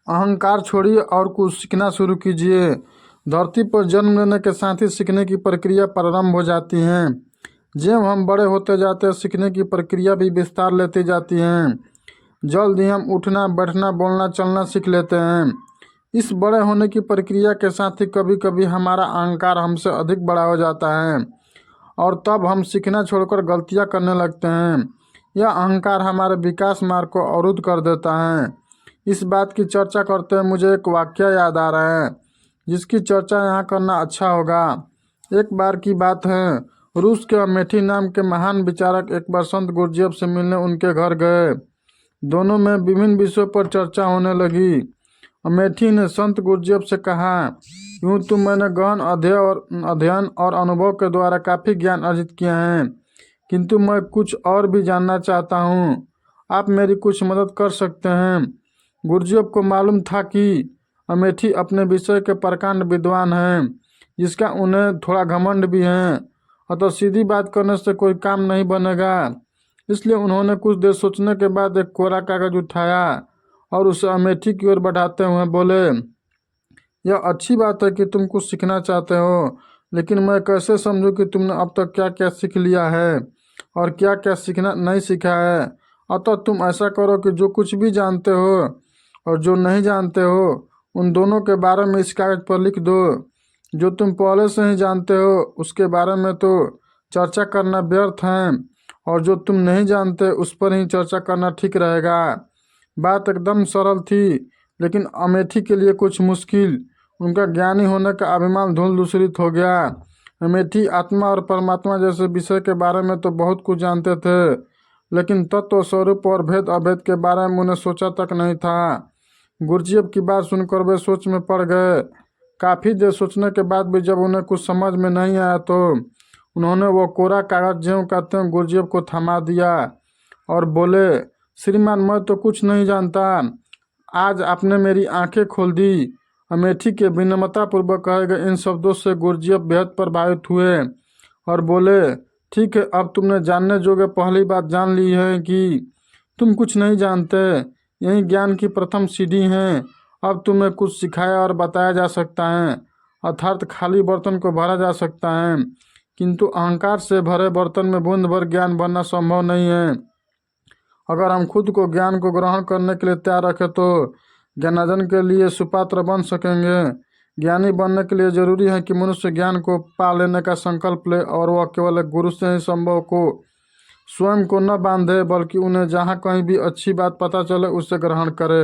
अहंकार छोड़िए और कुछ सीखना शुरू कीजिए। धरती पर जन्म लेने के साथ ही सीखने की प्रक्रिया प्रारंभ हो जाती है। जब हम बड़े होते जाते हैं, सीखने की प्रक्रिया भी विस्तार लेती जाती है। जल्द ही हम उठना, बैठना, बोलना, चलना सीख लेते हैं। इस बड़े होने की प्रक्रिया के साथ ही कभी कभी हमारा अहंकार हमसे अधिक बड़ा हो जाता है और तब हम सीखना छोड़कर गलतियां करने लगते हैं। यह अहंकार हमारे विकास मार्ग को अवरुद्ध कर देता है। इस बात की चर्चा करते हुए मुझे एक वाक्य याद आ रहा है जिसकी चर्चा यहाँ करना अच्छा होगा। एक बार की बात है, रूस के अमेठी नाम के महान विचारक एक बार संत गुरुजीएफ से मिलने उनके घर गए। दोनों में विभिन्न विषयों पर चर्चा होने लगी। अमेठी ने संत गुरुजीएफ से कहा, यूँ तो मैंने गहन अध्ययन और अनुभव के द्वारा काफ़ी ज्ञान अर्जित किया है, किंतु मैं कुछ और भी जानना चाहता हूँ। आप मेरी कुछ मदद कर सकते हैं। गुरुजीएफ को मालूम था कि अमेठी अपने विषय के प्रकांड विद्वान हैं, जिसका उन्हें थोड़ा घमंड भी है। अतः सीधी बात करने से कोई काम नहीं बनेगा। इसलिए उन्होंने कुछ देर सोचने के बाद एक कोरा कागज उठाया और उसे अमेठी की ओर बढ़ाते हुए बोले, यह अच्छी बात है कि तुम कुछ सीखना चाहते हो, लेकिन मैं कैसे समझूं कि तुमने अब तक क्या क्या सीख लिया है और क्या क्या सीखना नहीं सीखा है। अतः तुम ऐसा करो कि जो कुछ भी जानते हो और जो नहीं जानते हो उन दोनों के बारे में इस कागज पर लिख दो। जो तुम पहले से ही जानते हो उसके बारे में तो चर्चा करना व्यर्थ है, और जो तुम नहीं जानते उस पर ही चर्चा करना ठीक रहेगा। बात एकदम सरल थी, लेकिन अमेठी के लिए कुछ मुश्किल। उनका ज्ञानी होने का अभिमान धूल दूषरित हो गया। अमेठी आत्मा और परमात्मा जैसे विषय के बारे में तो बहुत कुछ जानते थे, लेकिन तत्व स्वरूप और भेद अभेद के बारे में उन्हें सोचा तक नहीं था। गुरुजीएफ की बात सुनकर वे सोच में पड़ गए। काफ़ी देर सोचने के बाद भी जब उन्हें कुछ समझ में नहीं आया तो उन्होंने वो कोरा कागज ज्यों का त्यों गुरुजीएफ को थमा दिया और बोले, श्रीमान, मैं तो कुछ नहीं जानता। आज आपने मेरी आंखें खोल दी। अमेठी के विनम्रतापूर्वक कहे गए इन शब्दों से गुरुजीएफ बेहद प्रभावित हुए और बोले, ठीक है, अब तुमने जानने जोगे पहली बात जान ली है कि तुम कुछ नहीं जानते। यही ज्ञान की प्रथम सीढ़ी है। अब तुम्हें कुछ सिखाया और बताया जा सकता है, अर्थात खाली बर्तन को भरा जा सकता है, किंतु अहंकार से भरे बर्तन में बूंद भर ज्ञान भरना संभव नहीं है। अगर हम खुद को ज्ञान को ग्रहण करने के लिए तैयार रखें तो ज्ञानार्जन के लिए सुपात्र बन सकेंगे। ज्ञानी बनने के लिए जरूरी है कि मनुष्य ज्ञान को पा लेने का संकल्प ले और वह केवल एक गुरु से ही संभव को स्वयं को न बांधे, बल्कि उन्हें जहाँ कहीं भी अच्छी बात पता चले उसे ग्रहण करे।